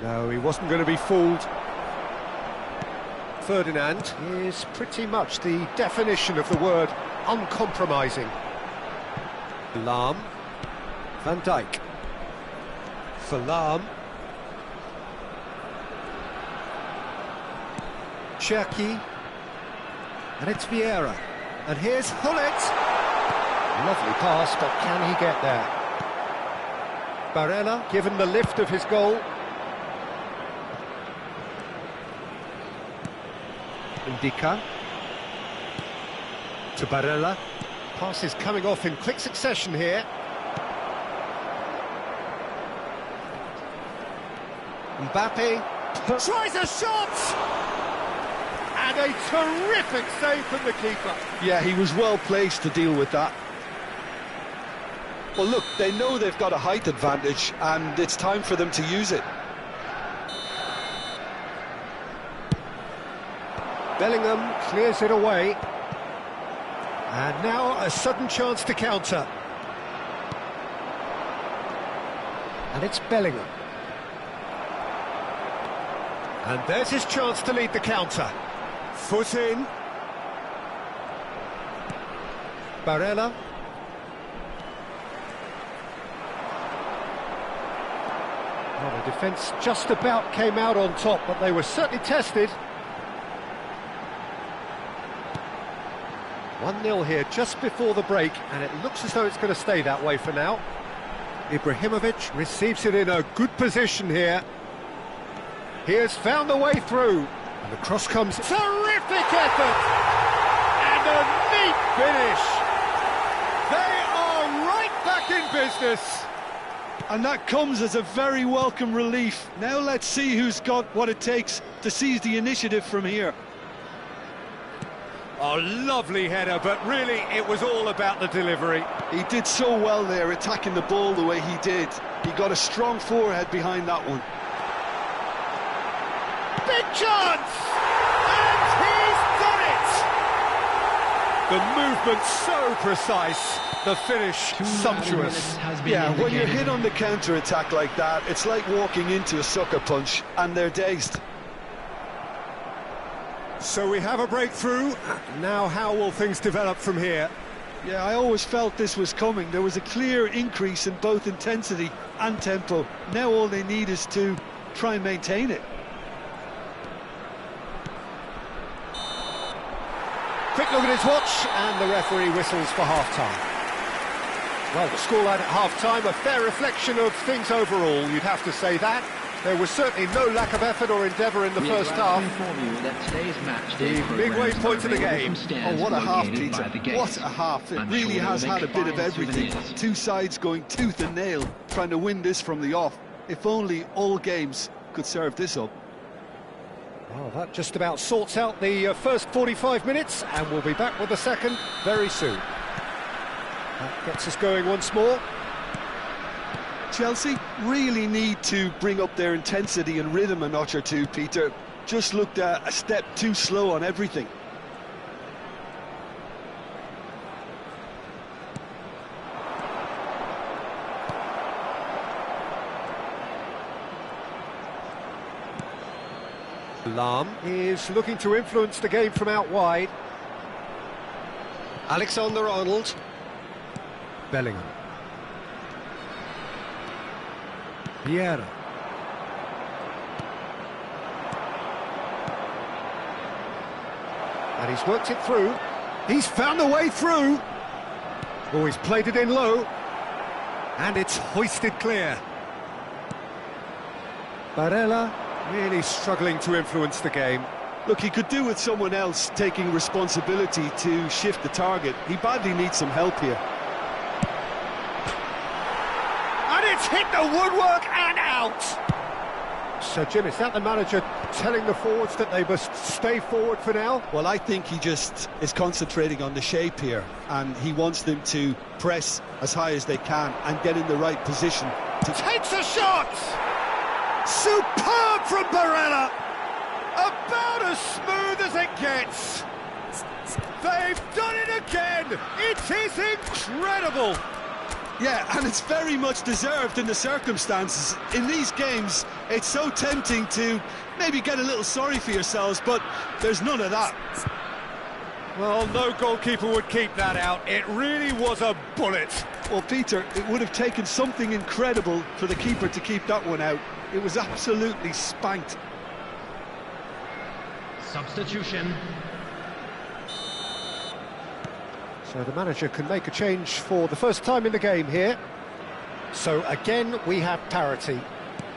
No, he wasn't going to be fooled. Ferdinand is pretty much the definition of the word uncompromising. Lahm. Van Dijk. For Lahm. Cherki. And it's Vieira. And here's Hullet. Lovely pass, but can he get there? Barella, given the lift of his goal. Indica. To Barella. Passes coming off in quick succession here. Mbappe tries a shot! And a terrific save from the keeper. Yeah, he was well placed to deal with that. Well, look, they know they've got a height advantage, and it's time for them to use it. Bellingham clears it away. And now a sudden chance to counter. And it's Bellingham. And there's his chance to lead the counter. Foot in. Barella. Well, the defence just about came out on top, but they were certainly tested. 1-0 here just before the break, and it looks as though it's going to stay that way for now. Ibrahimovic receives it in a good position here. He has found the way through, and the cross comes. Terrific effort! And a neat finish! They are right back in business! And that comes as a very welcome relief. Now let's see who's got what it takes to seize the initiative from here. Oh, lovely header, but really it was all about the delivery. He did so well there, attacking the ball the way he did. He got a strong forehead behind that one. Big chance! And he's done it! The movement so precise, the finish sumptuous. Yeah, when you're hit on the counter-attack like that, it's like walking into a sucker punch, and they're dazed. So we have a breakthrough. Now how will things develop from here? Yeah, I always felt this was coming. There was a clear increase in both intensity and tempo. Now all they need is to try and maintain it. Quick look at his watch, and the referee whistles for half-time. Well, the scoreline at half-time, a fair reflection of things overall, you'd have to say that. There was certainly no lack of effort or endeavour in the first half. The midway point of the game. Oh, what a half, Peter. What a half. It really has had a bit of everything. Two sides going tooth and nail, trying to win this from the off. If only all games could serve this up. Well, that just about sorts out the first 45 minutes, and we'll be back with the second very soon. That gets us going once more. Chelsea really need to bring up their intensity and rhythm a notch or two, Peter. Just looked a step too slow on everything. Lahm is looking to influence the game from out wide. Alexander-Arnold. Bellingham. Vieira. And he's worked it through. He's found a way through. Oh, he's played it in low. And it's hoisted clear. Barella really struggling to influence the game. Look, he could do with someone else taking responsibility to shift the target. He badly needs some help here. And it's hit the woodwork and out! So, Jim, is that the manager telling the forwards that they must stay forward for now? Well, I think he just is concentrating on the shape here, and he wants them to press as high as they can and get in the right position. Takes a shot! Superb from Barella! About as smooth as it gets! They've done it again! It is incredible! Yeah, and it's very much deserved in the circumstances. In these games, it's so tempting to maybe get a little sorry for yourselves, but there's none of that. Well, no goalkeeper would keep that out. It really was a bullet. Well, Peter, it would have taken something incredible for the keeper to keep that one out. It was absolutely spanked. Substitution. So the manager can make a change for the first time in the game here. So again, we have parity.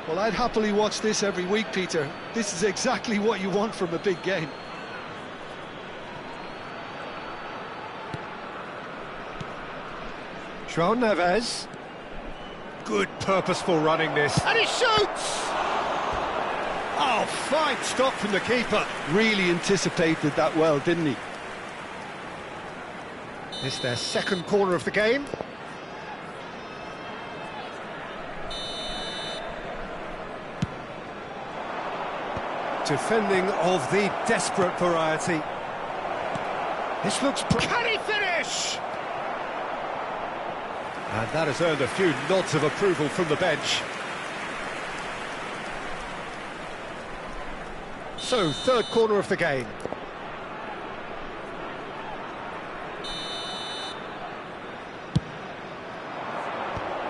Well, I'd happily watch this every week, Peter. This is exactly what you want from a big game. João Neves. Good purposeful running this. And he shoots! Oh, fine stop from the keeper. Really anticipated that well, didn't he? It's their second corner of the game. Defending of the desperate variety. This looks... Can he finish? And that has earned a few nods of approval from the bench. So, third corner of the game.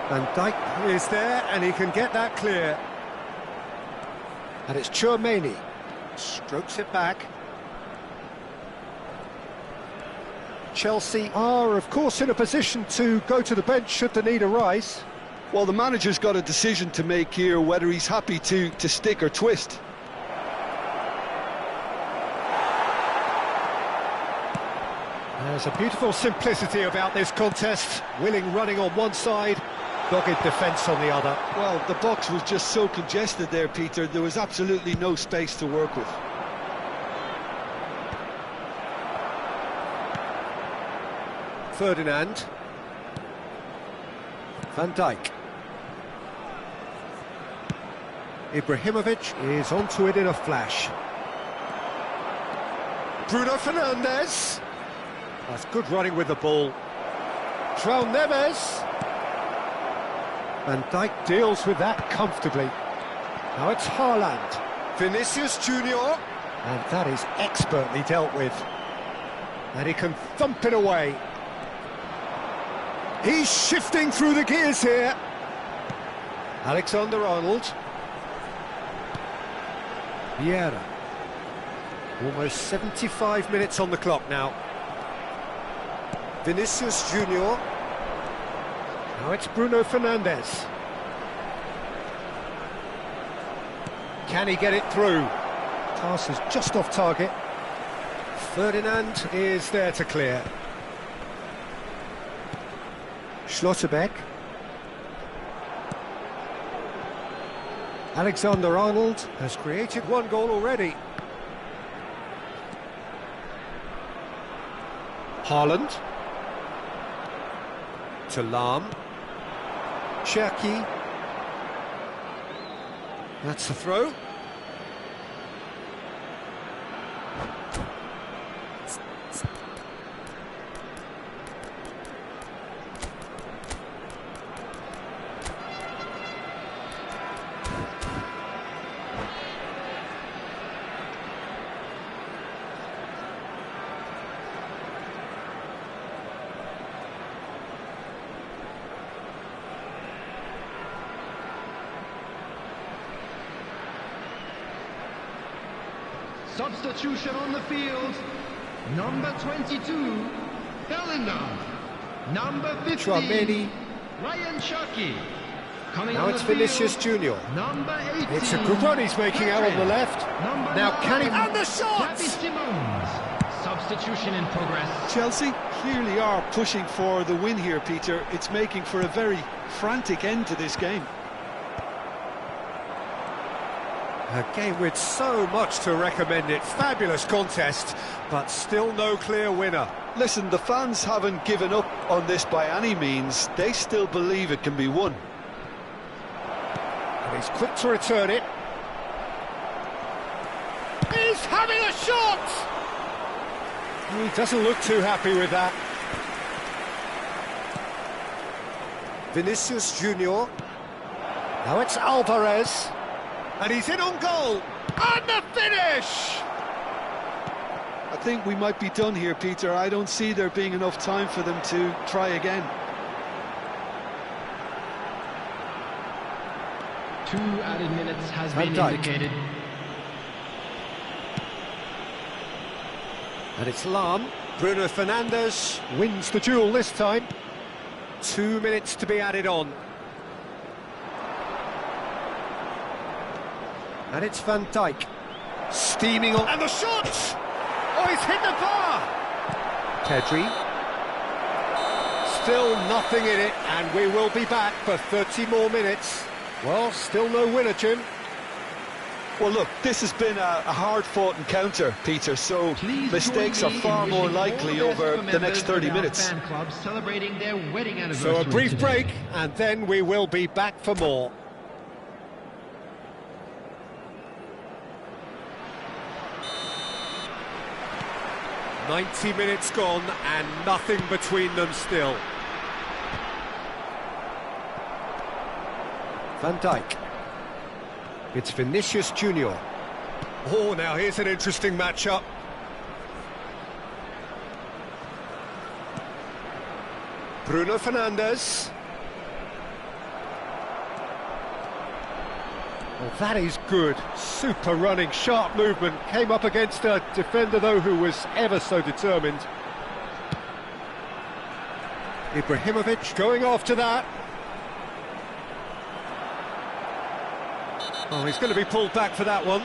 Van Dijk is there, and he can get that clear. And it's Tchouaméni. Strokes it back. Chelsea are, of course, in a position to go to the bench should the need arise. Well, the manager's got a decision to make here, whether he's happy to stick or twist. There's a beautiful simplicity about this contest. Willing running on one side, dogged defence on the other. Well, the box was just so congested there, Peter. There was absolutely no space to work with. Ferdinand. Van Dijk. Ibrahimovic is onto it in a flash. Bruno Fernandes. That's good running with the ball. João Neves. Van Dijk deals with that comfortably. Now it's Haaland. Vinicius Junior. And that is expertly dealt with. And he can thump it away. He's shifting through the gears here. Alexander-Arnold. Vieira. Almost 75 minutes on the clock now. Vinicius Junior. Now it's Bruno Fernandes. Can he get it through? Pass is just off target. Ferdinand is there to clear. Schlotterbeck. Alexander-Arnold has created one goal already. Haaland. To Lahm. Cherki. That's the throw. Substitution on the field. Number 22, Bellingham. Number 15, Tchouaméni. Ryan Cherki. Now it's Vinicius Junior. Number 18, It's a good run he's making out on the left. Now can he... And the shot! Xavi Simons. Substitution in progress. Chelsea clearly are pushing for the win here, Peter. It's making for a very frantic end to this game. A game with so much to recommend it. Fabulous contest, but still no clear winner. Listen, the fans haven't given up on this by any means. They still believe it can be won. And he's quick to return it. He's having a shot! He doesn't look too happy with that. Vinicius Junior. Now it's Alvarez. And he's in on goal. And the finish! I think we might be done here, Peter. I don't see there being enough time for them to try again. 2 added minutes has been indicated. And it's Lahm. Bruno Fernandes wins the duel this time. 2 minutes to be added on. And it's Van Dijk. Steaming on. And the shot! Oh, he's hit the bar! Pedri. Still nothing in it, and we will be back for 30 more minutes. Well, still no winner, Jim. Well, look, this has been a hard-fought encounter, Peter, so mistakes are far more likely over the next 30 minutes. Fan club celebrating their wedding anniversary. So a brief today. break, and then we will be back for more. "90 minutes gone, and nothing between them still. Van Dijk. It's Vinicius Junior. Oh, now here's an interesting matchup. Bruno Fernandes. Well, that is good. Super running, sharp movement. Came up against a defender, though, who was ever so determined. Ibrahimovic going after that. Oh, he's going to be pulled back for that one.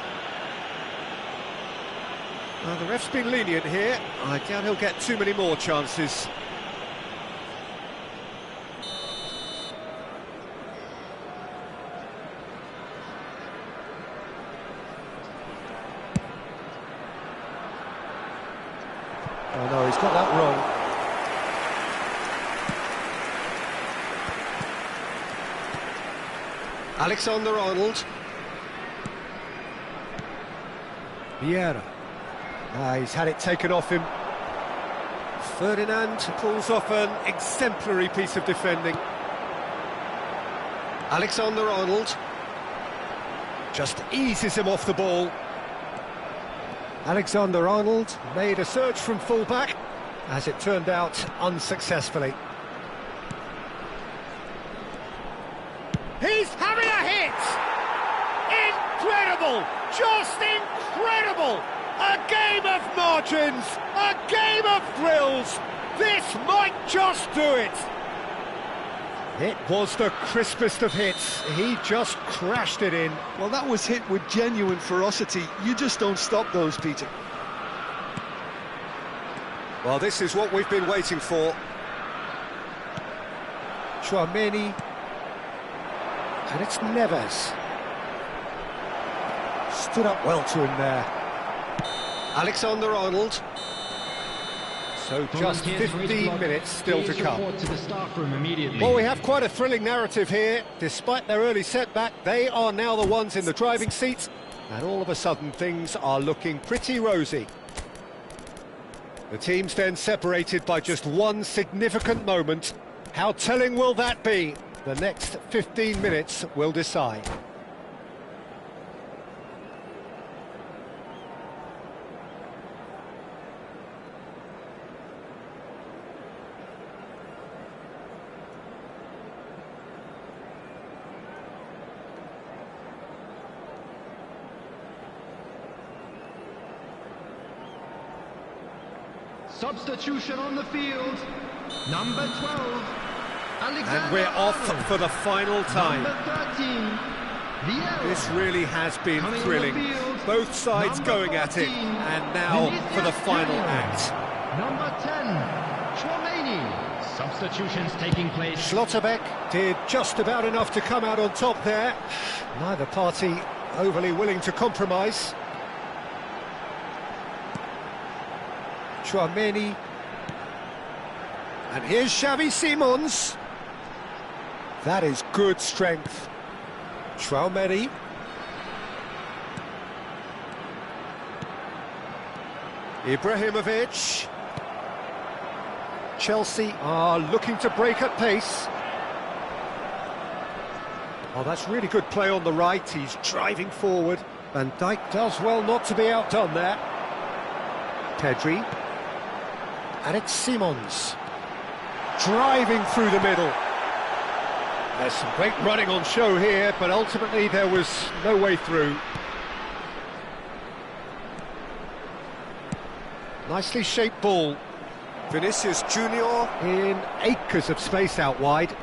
Well, the ref's been lenient here. I doubt he'll get too many more chances. Oh no, he's got that wrong. Alexander-Arnold. Vieira. He's had it taken off him. Ferdinand pulls off an exemplary piece of defending. Alexander-Arnold just eases him off the ball. Alexander-Arnold made a search from full-back, as it turned out unsuccessfully. He's having a hit! Incredible! Just incredible! A game of margins! A game of thrills! This might just do it! It was the crispest of hits. He just crashed it in. Well, that was hit with genuine ferocity. You just don't stop those, Peter. Well, this is what we've been waiting for. Tchouaméni. And it's Neves. Stood up well to him there. Alexander-Arnold. So just 15 minutes still to come. Well, we have quite a thrilling narrative here. Despite their early setback, they are now the ones in the driving seat, and all of a sudden things are looking pretty rosy. The teams then separated by just one significant moment. How telling will that be? The next 15 minutes will decide. Substitution on the field. Number 12. Alexander And we're off for the final time. Number 13. Vieira. This really has been Coming on thrilling. the field, Both sides number going at it. 14, And now for the Vinicius final Junior. act. Number 10. Tchouaméni. Substitutions taking place. Schlotterbeck did just about enough to come out on top there. Neither party overly willing to compromise. Tchouaméni. And here's Xavi Simons. That is good strength. Tchouaméni. Ibrahimovic. Chelsea are looking to break at pace. Oh, that's really good play on the right. He's driving forward. Van Dijk does well not to be outdone there. Pedri. And it's Simons. Driving through the middle. There's some great running on show here, but ultimately there was no way through. Nicely shaped ball. Vinicius Junior In acres of space out wide.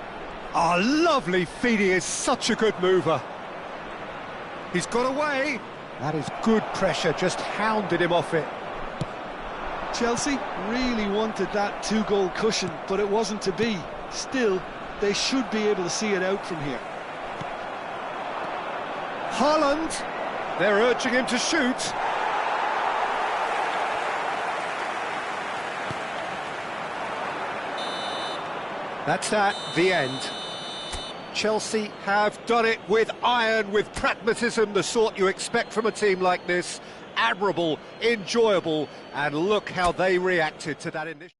Ah, lovely feed. He is such a good mover. He's got away. That is good pressure, just hounded him off it. Chelsea really wanted that two-goal cushion, but it wasn't to be. Still, they should be able to see it out from here. Haaland. They're urging him to shoot. That's that, the end. Chelsea have done it with iron, with pragmatism, the sort you expect from a team like this. Admirable, enjoyable, and look how they reacted to that initial...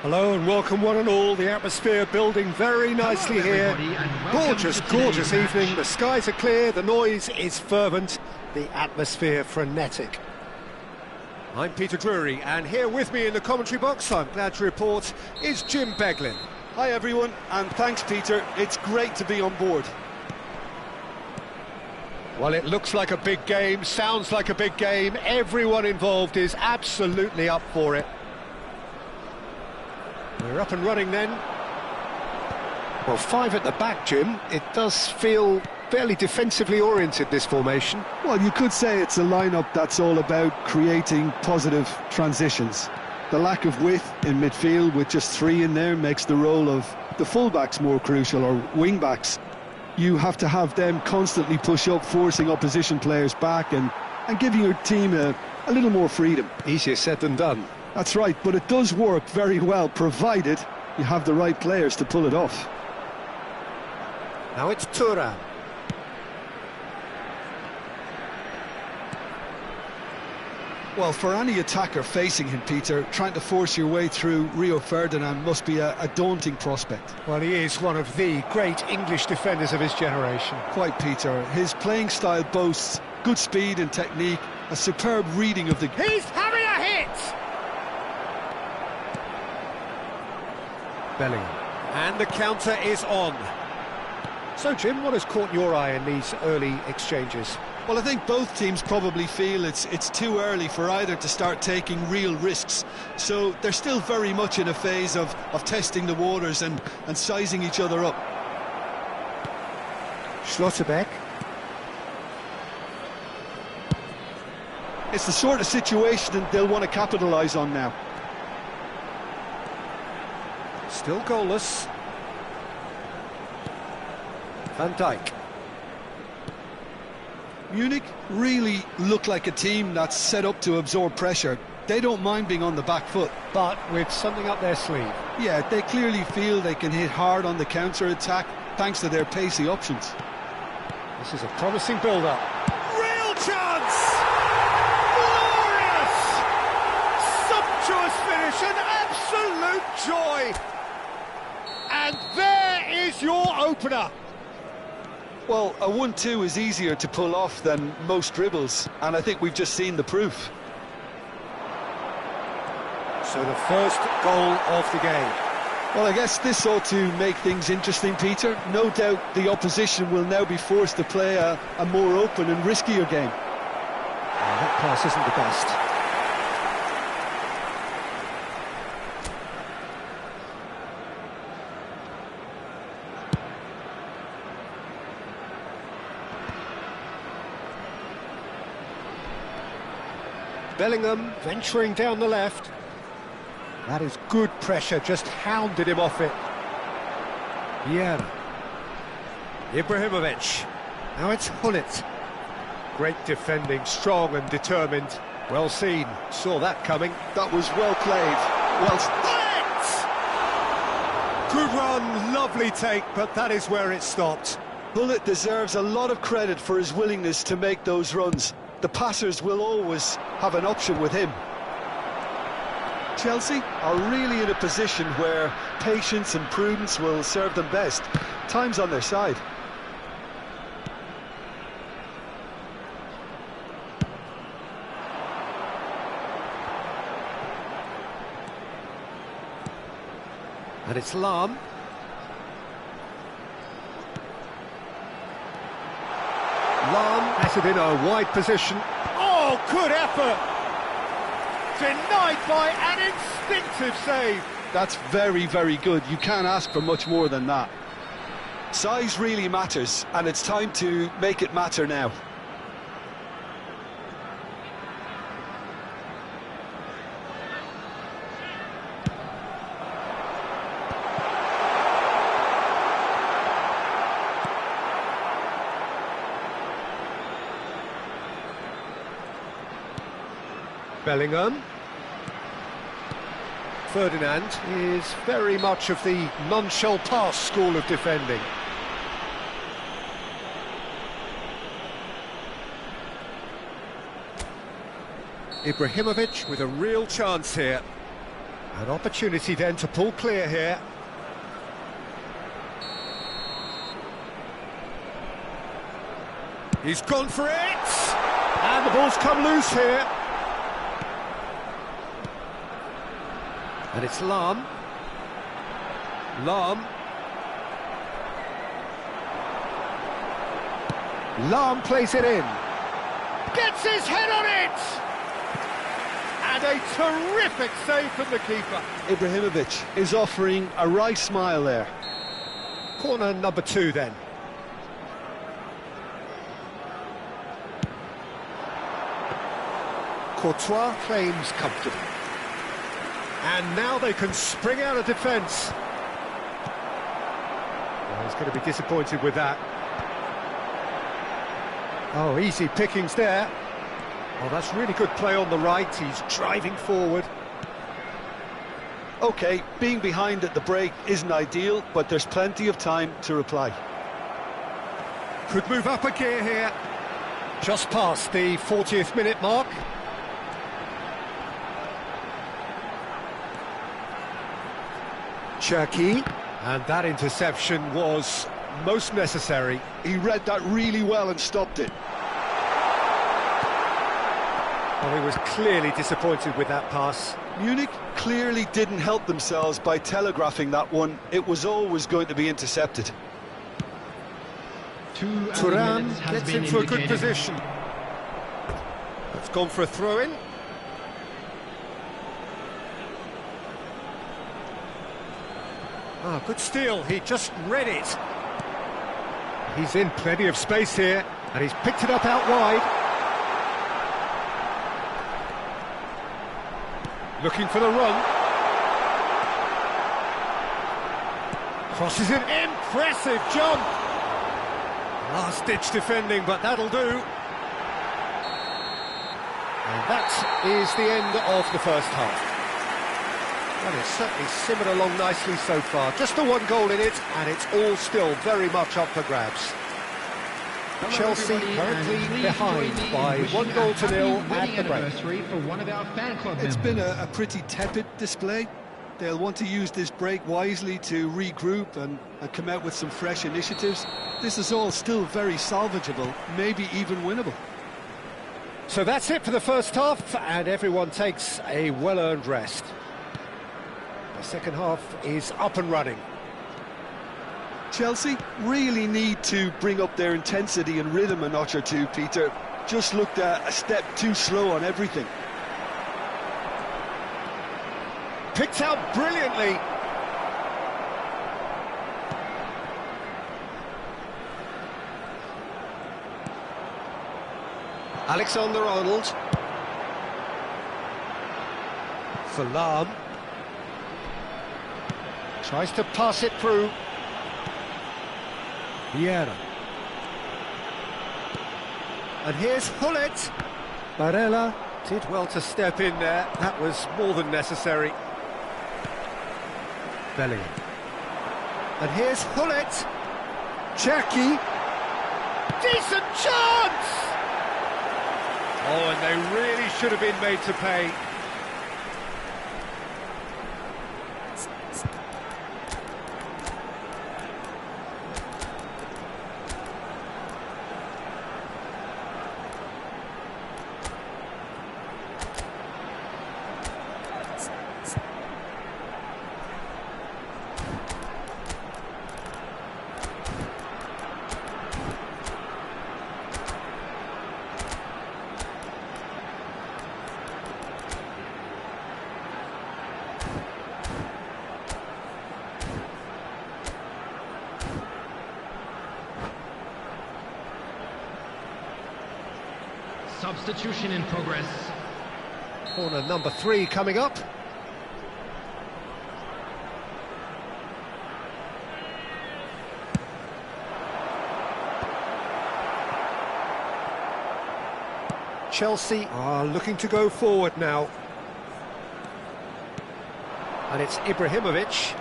Hello and welcome one and all. The atmosphere building very nicely here. Gorgeous, gorgeous evening. The skies are clear, the noise is fervent, the atmosphere frenetic. I'm Peter Drury, and here with me in the commentary box, I'm glad to report, is Jim Beglin. Hi everyone, and thanks Peter, it's great to be on board. Well, it looks like a big game, sounds like a big game, everyone involved is absolutely up for it. We're up and running then. Well, 5 at the back, Jim. It does feel fairly defensively oriented, this formation. Well, you could say it's a lineup that's all about creating positive transitions. The lack of width in midfield with just 3 in there makes the role of the fullbacks more crucial, or wing-backs. You have to have them constantly push up, forcing opposition players back and giving your team a little more freedom. Easier said than done. That's right, but it does work very well, provided you have the right players to pull it off. Now it's Thuram. Well, for any attacker facing him, Peter, trying to force your way through Rio Ferdinand must be a daunting prospect. Well, he is one of the great English defenders of his generation. Quite, Peter. His playing style boasts good speed and technique, a superb reading of the... He's having a hit! Bellingham. And the counter is on. So, Jim, what has caught your eye in these early exchanges? Well, I think both teams probably feel it's too early for either to start taking real risks. So they're still very much in a phase of testing the waters and sizing each other up. Schlotterbeck. It's the sort of situation that they'll want to capitalise on now. Still goalless. Van Dijk. Munich really look like a team that's set up to absorb pressure. They don't mind being on the back foot. But with something up their sleeve. Yeah, they clearly feel they can hit hard on the counter-attack thanks to their pacey options. This is a promising build-up. Real chance! Glorious! Sumptuous finish, an absolute joy! And there is your opener. Well, a 1-2 is easier to pull off than most dribbles, and I think we've just seen the proof. So the first goal of the game. Well, I guess this ought to make things interesting, Peter. No doubt the opposition will now be forced to play a more open and riskier game. That pass isn't the best. Bellingham venturing down the left. That is good pressure, just hounded him off it. Vieira. Ibrahimovic. Now it's Hullet. Great defending, strong and determined. Well seen, saw that coming. That was well played. Well, Hullet! Good run, lovely take, but that is where it stopped. Hullet deserves a lot of credit for his willingness to make those runs. The passers will always have an option with him. Chelsea are really in a position where patience and prudence will serve them best. Time's on their side. And it's Lahm. Lahm has it in a wide position. Oh, good effort! Denied by an instinctive save. That's very, very good. You can't ask for much more than that. Size really matters, and it's time to make it matter now. Bellingham. Ferdinand is very much of the none-shall pass school of defending. Ibrahimovic with a real chance here. An opportunity then to pull clear here. He's gone for it! And the ball's come loose here. And it's Lahm. Lahm. Lahm plays it in. Gets his head on it! And a terrific save from the keeper. Ibrahimovic is offering a wry smile there. Corner number 2 then. Courtois claims comfortably. And now they can spring out of defence. Well, he's going to be disappointed with that. Oh, easy pickings there. Oh, that's really good play on the right. He's driving forward. OK, being behind at the break isn't ideal, but there's plenty of time to reply. Could move up a gear here. Just past the 40th minute mark. Cherki, and that interception was most necessary. He read that really well and stopped it. Well, he was clearly disappointed with that pass. Munich clearly didn't help themselves by telegraphing that one. It was always going to be intercepted. Thuram gets into a good position. That's gone for a throw-in. Ah, good steal, he just read it. He's in plenty of space here, and he's picked it up out wide. Looking for the run. Crosses it, impressive jump! Last-ditch defending, but that'll do. And that is the end of the first half. Well, it's certainly simmered along nicely so far. Just the one goal in it, and it's all still very much up for grabs. Chelsea currently behind by 1-0 at the break. For one of our fan club It's members. been a pretty tepid display. They'll want to use this break wisely to regroup and come out with some fresh initiatives. This is all still very salvageable, maybe even winnable. So that's it for the first half, and everyone takes a well-earned rest. The second half is up and running. Chelsea really need to bring up their intensity and rhythm a notch or two, Peter. Just looked a step too slow on everything. Picked out brilliantly. Alexander-Arnold. Salam. Tries to pass it through. Vieira. And here's Hullet. Barella did well to step in there. That was more than necessary. Bellingham. And here's Hullet. Jackie. Decent chance! Oh, and they really should have been made to pay. Substitution in progress. Corner number 3 coming up. Chelsea are looking to go forward now. And it's Ibrahimovic.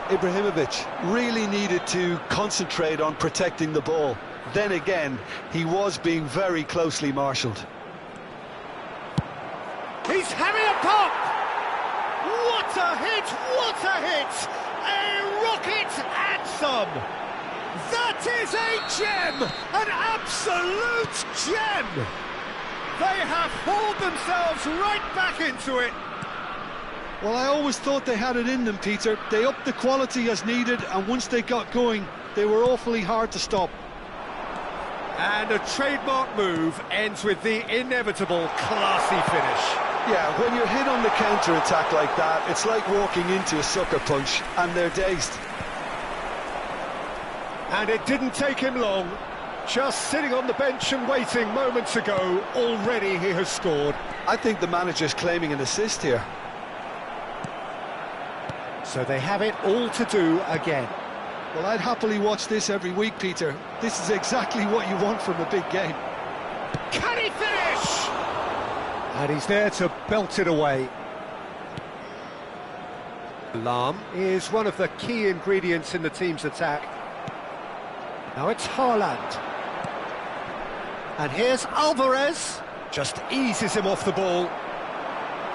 Ibrahimovic really needed to concentrate on protecting the ball. Then again, he was being very closely marshalled. He's having a pop! What a hit! What a hit! A rocket and some! That is a gem! An absolute gem! They have hauled themselves right back into it. Well, I always thought they had it in them, Peter. They upped the quality as needed, and once they got going, they were awfully hard to stop. And a trademark move ends with the inevitable classy finish. Yeah, when you're hit on the counter-attack like that, it's like walking into a sucker punch, and they're dazed. And it didn't take him long. Just sitting on the bench and waiting moments ago, already he has scored. I think the manager's claiming an assist here. So they have it all to do again. Well, I'd happily watch this every week, Peter. This is exactly what you want from a big game. Can he finish? And he's there to belt it away. Alarm is one of the key ingredients in the team's attack. Now it's Haaland. And here's Alvarez. Just eases him off the ball.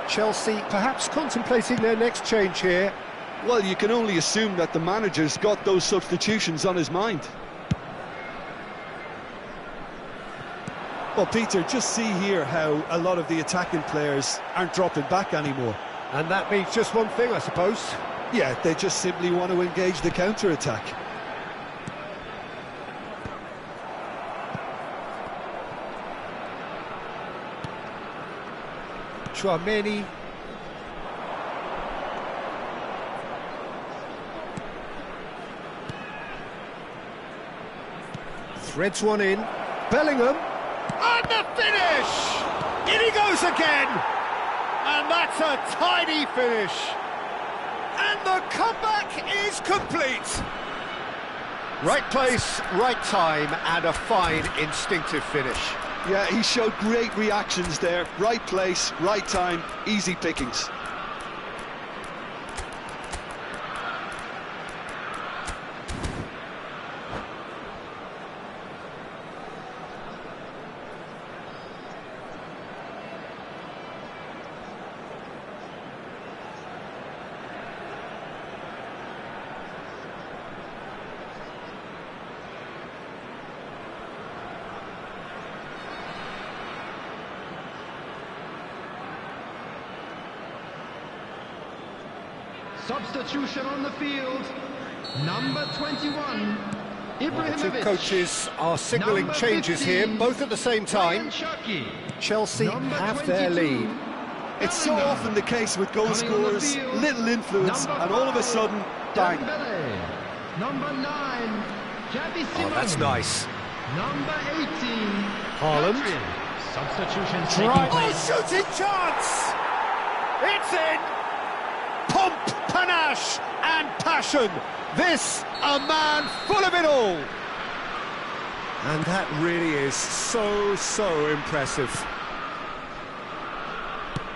Chelsea perhaps contemplating their next change here. Well, you can only assume that the manager's got those substitutions on his mind. Well, Peter, just see here how a lot of the attacking players aren't dropping back anymore. And that means just one thing, I suppose. Yeah, they just simply want to engage the counter-attack. Tchouameni. Threads one in. Bellingham. And the finish! In he goes again! And that's a tidy finish. And the comeback is complete. Right place, right time, and a fine instinctive finish. Yeah, he showed great reactions there. Right place, right time, easy pickings. Substitution on the field. Number 21, The two Ibrahimovic. coaches are signalling Number changes 15, here, both at the same time. Ryan Cherki. Chelsea Number have their 22, lead. It's so Bellingham. often the case with goal Coming on the scorers, field, little influence, number and all of a 5, sudden, bang. Dembele. Number 9, Xavi Oh, Simons. that's nice. Number 18, Haaland. Adrian. Substitutions Right. taking place. Oh, shooting chance! It's in! Pomp, panache, and passion. This, a man full of it all. And that really is so impressive.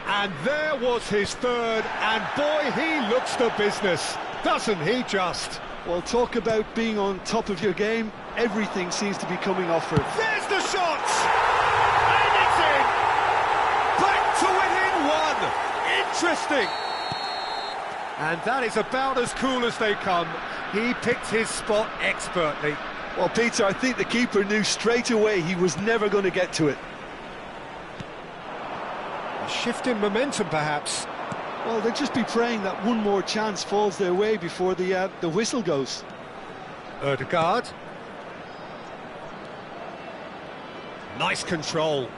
And there was his third, and boy, he looks the business, doesn't he just? Well, talk about being on top of your game. Everything seems to be coming off for him. There's the shot! And it's in! Back to within one! Interesting! And that is about as cool as they come. He picked his spot expertly. Well, Peter, I think the keeper knew straight away he was never going to get to it. A shift in momentum, perhaps. Well, they'll just be praying that one more chance falls their way before the whistle goes. Ødegaard. Nice control.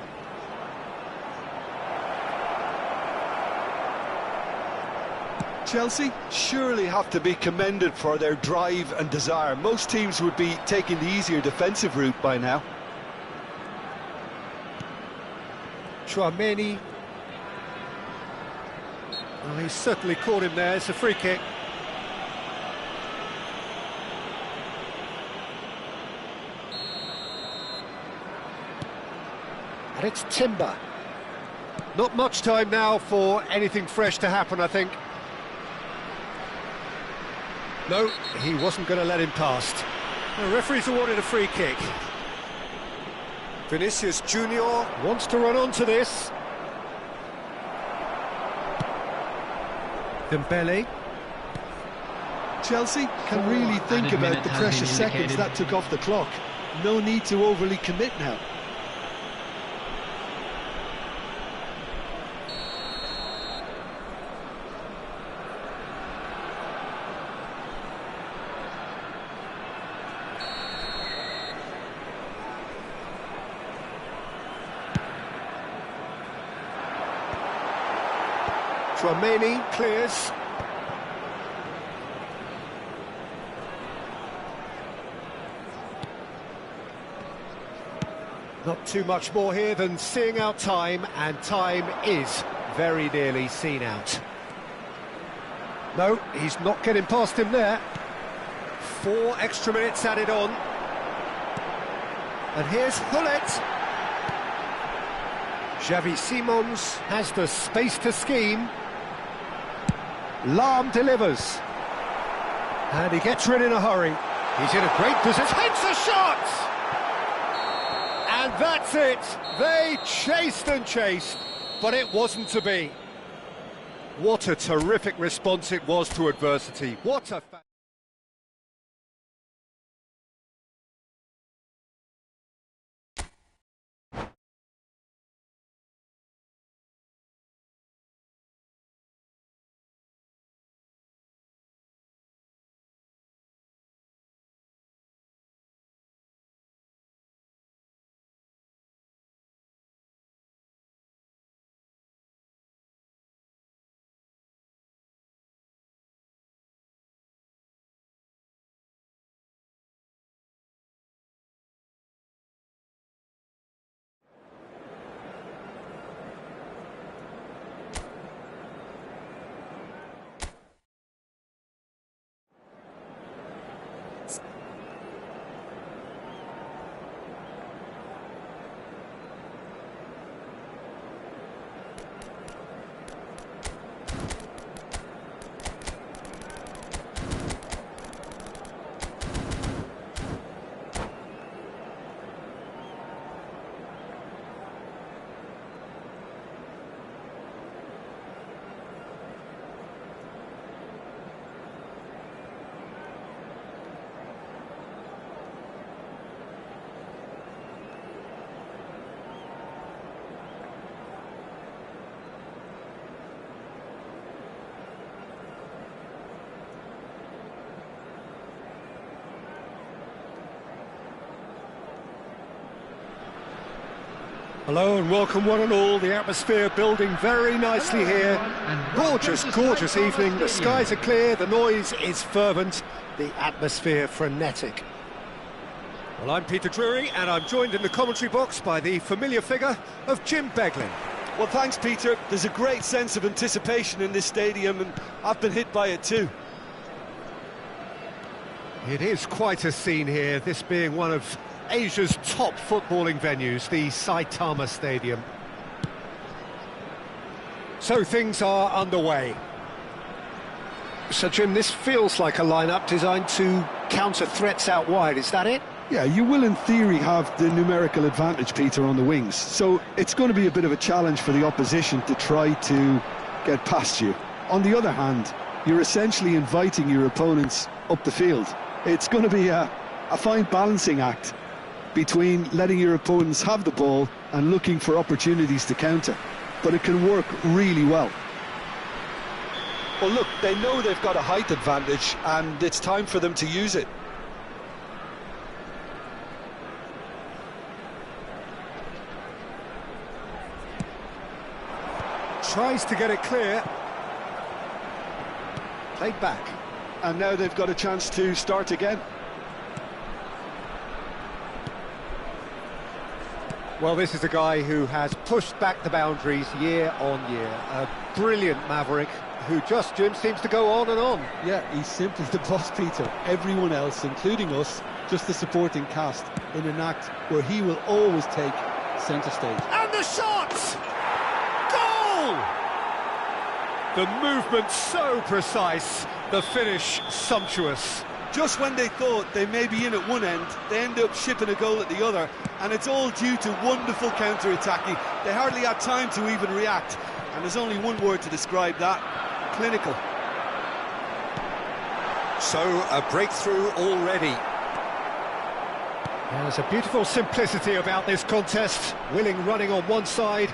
Chelsea surely have to be commended for their drive and desire. Most teams would be taking the easier defensive route by now. Tchouaméni. Well, he's certainly caught him there. It's a free kick. And it's Timber. Not much time now for anything fresh to happen, I think. No, he wasn't going to let him past. The referee's awarded a free kick. Vinicius Junior. Wants to run onto this. Dembele. Chelsea can really think added about minute the has precious been seconds indicated. that took off the clock. No need to overly commit now. Tchouaméni clears. Not too much more here than seeing out time, and time is very nearly seen out. No, he's not getting past him there. 4 extra minutes added on. And here's Hullet. Xavi Simons has the space to scheme. Lahm delivers. And he gets rid in a hurry. He's in a great position. Hits a shot! And that's it. They chased and chased, but it wasn't to be. What a terrific response it was to adversity. What a... Hello and welcome one and all. The atmosphere building very nicely here. Gorgeous, gorgeous evening. The skies are clear, the noise is fervent, the atmosphere frenetic. Well, I'm Peter Drury and I'm joined in the commentary box by the familiar figure of Jim Beglin. Well, thanks, Peter. There's a great sense of anticipation in this stadium, and I've been hit by it too. It is quite a scene here, this being one of Asia's top footballing venues, the Saitama Stadium. So things are underway. So Jim, this feels like a lineup designed to counter threats out wide, is that it? Yeah, you will in theory have the numerical advantage, Peter, on the wings. So it's going to be a bit of a challenge for the opposition to try to get past you. On the other hand, you're essentially inviting your opponents up the field. It's going to be a fine balancing act between letting your opponents have the ball and looking for opportunities to counter. But it can work really well. Well, look, they know they've got a height advantage and it's time for them to use it. Tries to get it clear. Played back. And now they've got a chance to start again. Well, this is a guy who has pushed back the boundaries year on year. A brilliant maverick who just, Jim, seems to go on and on. Yeah, he's simply the boss, Peter. Everyone else, including us, just the supporting cast in an act where he will always take centre stage. And the shot! Goal! The movement so precise, the finish sumptuous. Just when they thought they may be in at one end, they end up shipping a goal at the other, and it's all due to wonderful counter-attacking. They hardly had time to even react, and there's only one word to describe that: clinical. So, a breakthrough already. There's a beautiful simplicity about this contest. Willing running on one side,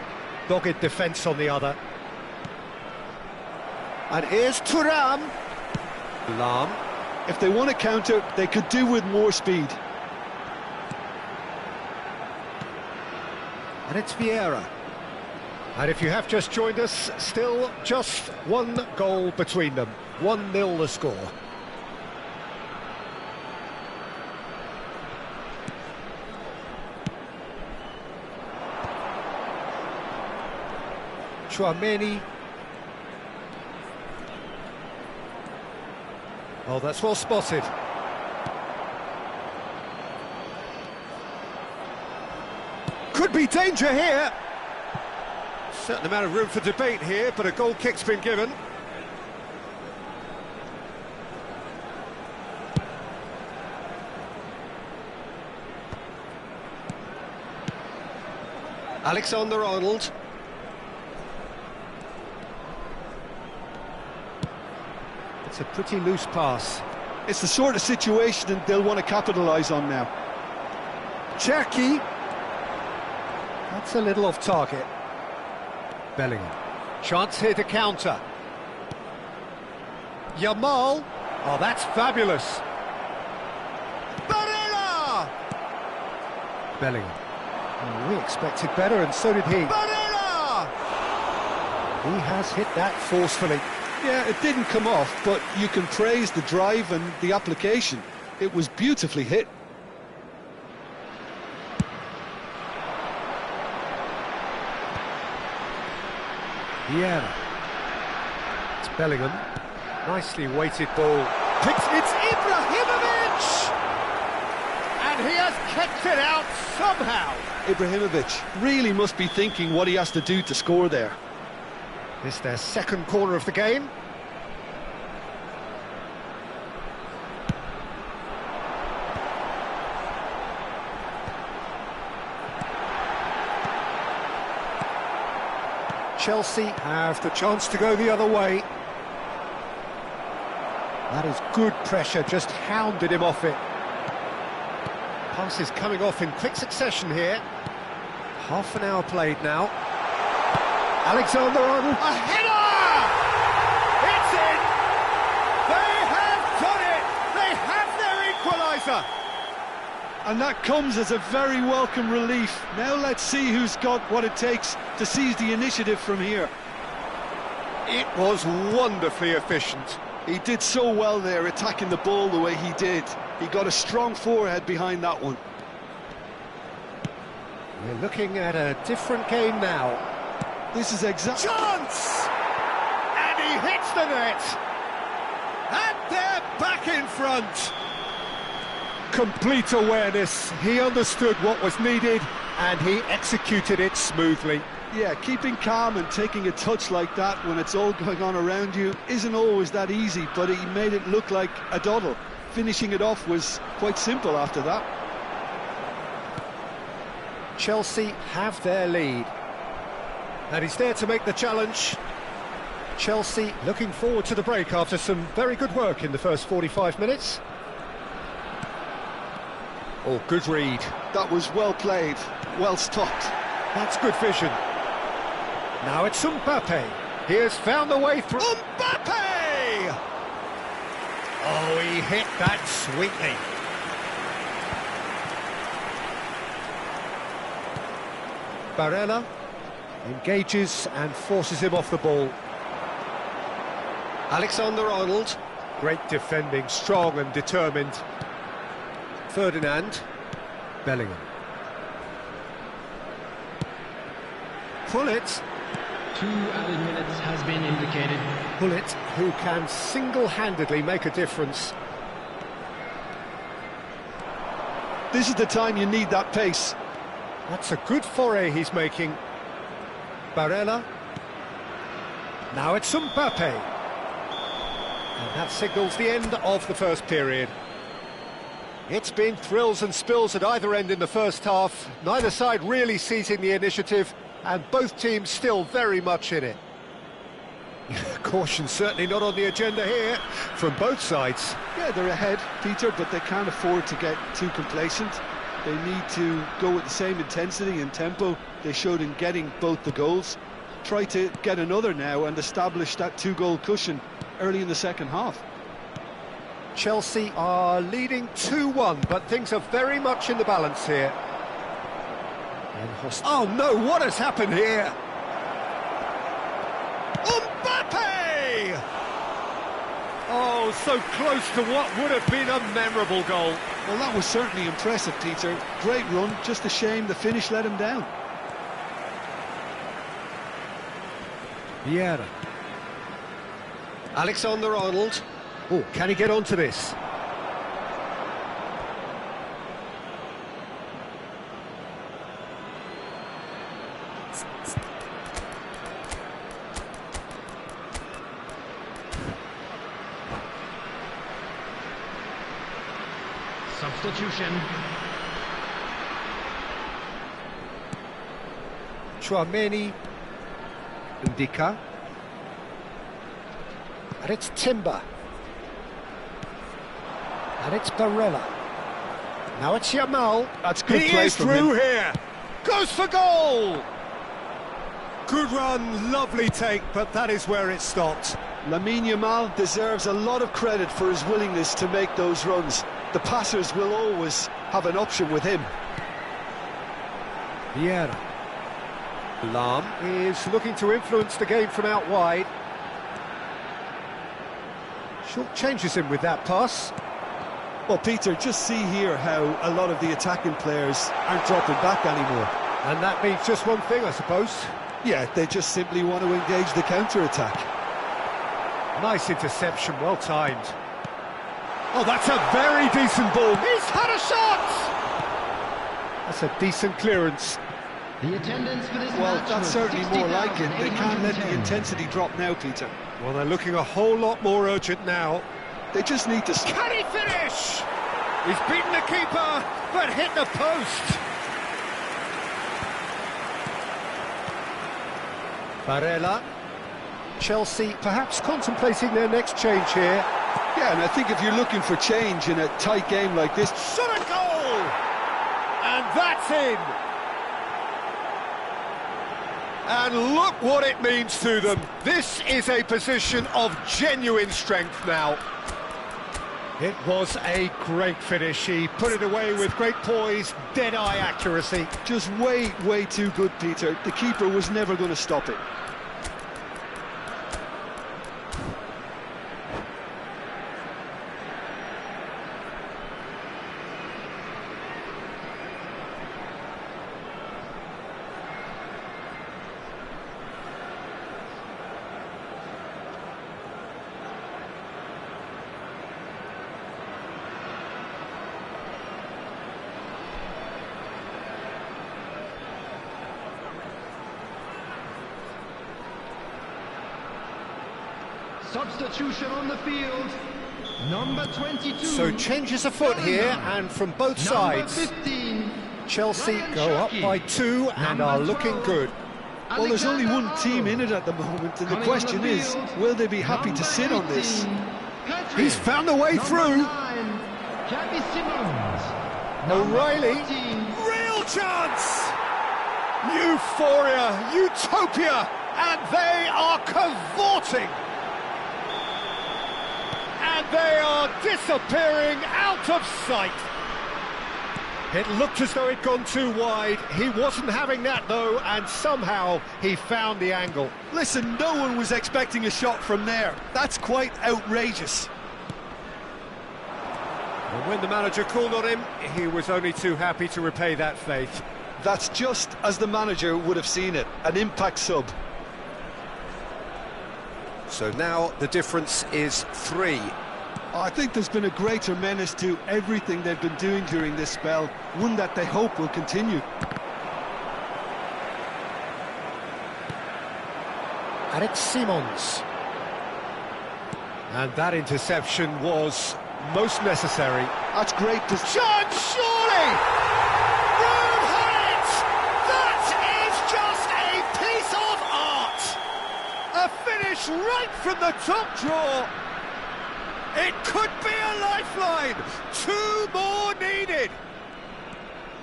dogged defence on the other. And here's Thuram. Lahm. If they want to counter, they could do with more speed. And it's Vieira. And if you have just joined us, still just one goal between them. 1-0 the score. Tchouaméni. Oh, that's well spotted. Could be danger here. Certain amount of room for debate here, but a goal kick's been given. Alexander-Arnold. It's a pretty loose pass. It's the sort of situation that they'll want to capitalise on now. Cherki. That's a little off target. Bellingham. Chance here to counter. Yamal. Oh, that's fabulous. Barella! Bellingham. Oh, we expected better, and so did he. Barella! He has hit that forcefully. Yeah, it didn't come off, but you can praise the drive and the application. It was beautifully hit. Vieira. It's Bellingham. Nicely weighted ball. It's Ibrahimovic! And he has kept it out somehow. Ibrahimovic really must be thinking what he has to do to score there. This is their second corner of the game. Chelsea have the chance to go the other way. That is good pressure, just hounded him off it. Passes coming off in quick succession here. Half an hour played now. Alexander-Arnold, a header! It's in! They have done it! They have their equaliser! And that comes as a very welcome relief. Now let's see who's got what it takes to seize the initiative from here. It was wonderfully efficient. He did so well there, attacking the ball the way he did. He got a strong forehead behind that one. We're looking at a different game now. This is exactly... Chance! And he hits the net! And they're back in front! Complete awareness. He understood what was needed, and he executed it smoothly. Yeah, keeping calm and taking a touch like that when it's all going on around you isn't always that easy, but he made it look like a doddle. Finishing it off was quite simple after that. Chelsea have their lead. And he's there to make the challenge. Chelsea looking forward to the break after some very good work in the first 45 minutes. Oh, good read. That was well played, well stopped. That's good vision. Now it's Mbappe. He has found the way through. Mbappe! Oh, he hit that sweetly. Barella engages and forces him off the ball. Alexander-Arnold, great defending, strong and determined. Ferdinand, Bellingham. Pullet. 2 added minutes has been indicated. Pullet, who can single-handedly make a difference. This is the time you need that pace. That's a good foray he's making. Barella. Now it's Mbappe. And that signals the end of the first period. It's been thrills and spills at either end in the first half. Neither side really seizing the initiative, and both teams still very much in it. Caution certainly not on the agenda here from both sides. Yeah, they're ahead, Peter, but they can't afford to get too complacent. They need to go with the same intensity and tempo they showed in getting both the goals. Try to get another now and establish that 2-goal cushion early in the second half. Chelsea are leading 2-1, but things are very much in the balance here. Oh no, what has happened here? Mbappe! Oh, so close to what would have been a memorable goal. Well, that was certainly impressive, Peter. Great run, just a shame the finish let him down. Vieira. Alexander-Arnold. Oh, can he get onto this? Substitution. Chouameni. Ndika. And it's Timber. And it's Barella. Now it's Yamal. That's good He play is from through him. here. Goes for goal. Good run, lovely take, but that is where it stopped. Lamine Yamal deserves a lot of credit for his willingness to make those runs. The passers will always have an option with him. Vieira. Lahm is looking to influence the game from out wide. Short changes him with that pass. Well, Peter, just see here how a lot of the attacking players aren't dropping back anymore. And that means just one thing, I suppose. Yeah, they just simply want to engage the counter-attack. Nice interception, well timed. Oh, that's a very decent ball. He's had a shot! That's a decent clearance. The attendance for this Well, match that's was certainly more like it. They can't let the 60,810. intensity drop now, Peter. Well, they're looking a whole lot more urgent now. They just need to... Can he finish? He's beaten the keeper, but hit the post. Barella. Chelsea perhaps contemplating their next change here. Yeah, and I think if you're looking for change in a tight game like this... Shot a goal! And that's in! And look what it means to them. This is a position of genuine strength now. It was a great finish. He put it away with great poise, dead-eye accuracy. Just way, way too good, Peter. The keeper was never going to stop it. Substitution on the field. Number 22. So changes afoot here, and from both sides. 15, Chelsea Ryan go up Cherki. by 2 and Number are looking 12, good. Well, there's only one Alexander team in Arnold. it at the moment, and the Running question on the is, field, will they be happy to number sit on this? 18, Petri. He's found a way Number through. 9, Gabby Simmons. O'Reilly. Number 14, Real chance! Euphoria, utopia, and they are cavorting. And they are disappearing out of sight. It looked as though it'd gone too wide. He wasn't having that, though, and somehow he found the angle. Listen, no one was expecting a shot from there. That's quite outrageous. And when the manager called on him, he was only too happy to repay that faith. That's just as the manager would have seen it, an impact sub. So now the difference is 3. I think there's been a greater menace to everything they've been doing during this spell, one that they hope will continue. And it's Simons. And that interception was most necessary. That's great to... John, surely! Rude Hyatt! That is just a piece of art! A finish right from the top draw! It could be a lifeline! 2 more needed!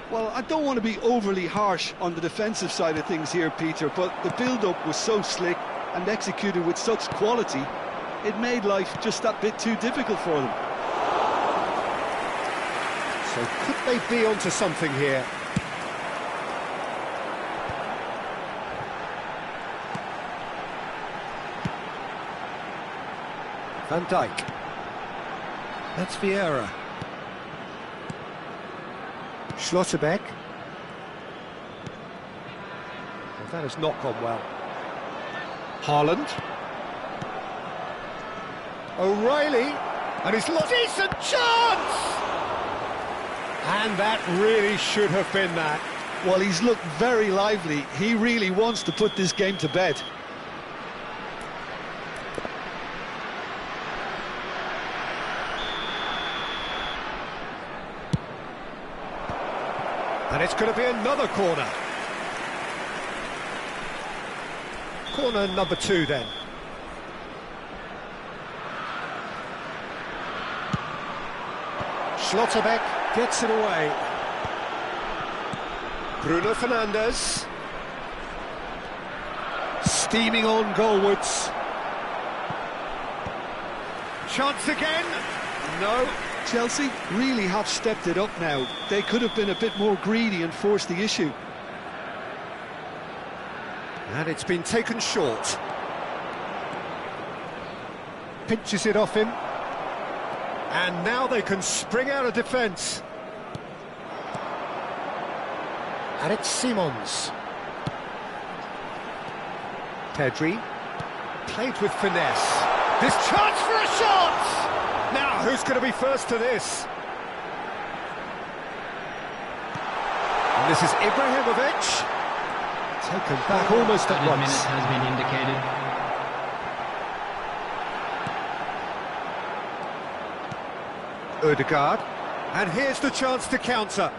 Well, I don't want to be overly harsh on the defensive side of things here, Peter, but the build-up was so slick and executed with such quality, it made life just that bit too difficult for them. So could they be onto something here? Van Dijk. That's Vieira. Schlotterbeck. Well, that has not gone well. Haaland. O'Reilly. And he's lost. Decent chance! And that really should have been that. Well, he's looked very lively. He really wants to put this game to bed. And it's going to be another corner. Corner number 2 then. Schlotterbeck gets it away. Bruno Fernandes. Steaming on goalwards. Chance again. No. Chelsea really have stepped it up now. They could have been a bit more greedy and forced the issue. And it's been taken short. Pinches it off him. And now they can spring out of defence. And it's Simons. Pedri. Played with finesse. This chance for a shot! Now, who's going to be first to this? And this is Ibrahimovic. Taken back almost at added once. minute has been indicated. Ødegaard. And here's the chance to counter.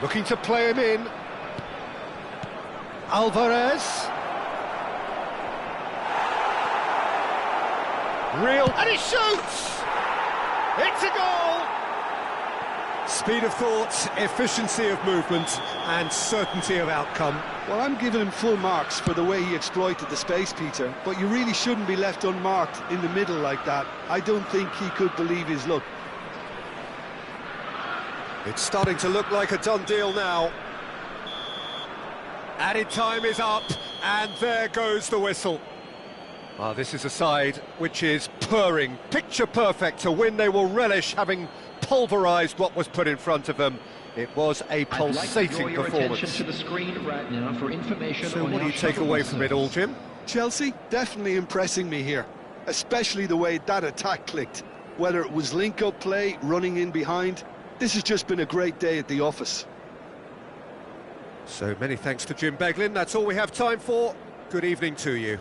Looking to play him in. Alvarez. Real, and he shoots! It's a goal! Speed of thought, efficiency of movement, and certainty of outcome. Well, I'm giving him full marks for the way he exploited the space, Peter, but you really shouldn't be left unmarked in the middle like that. I don't think he could believe his luck. It's starting to look like a done deal now. Added time is up, and there goes the whistle. Ah, this is a side which is purring, picture perfect. To win, they will relish having pulverised what was put in front of them. It was a pulsating performance. To the screen right now for information. So what do you take away from it all, Jim? Chelsea definitely impressing me here, especially the way that attack clicked. Whether it was link-up play, running in behind, this has just been a great day at the office. So many thanks to Jim Beglin. That's all we have time for. Good evening to you.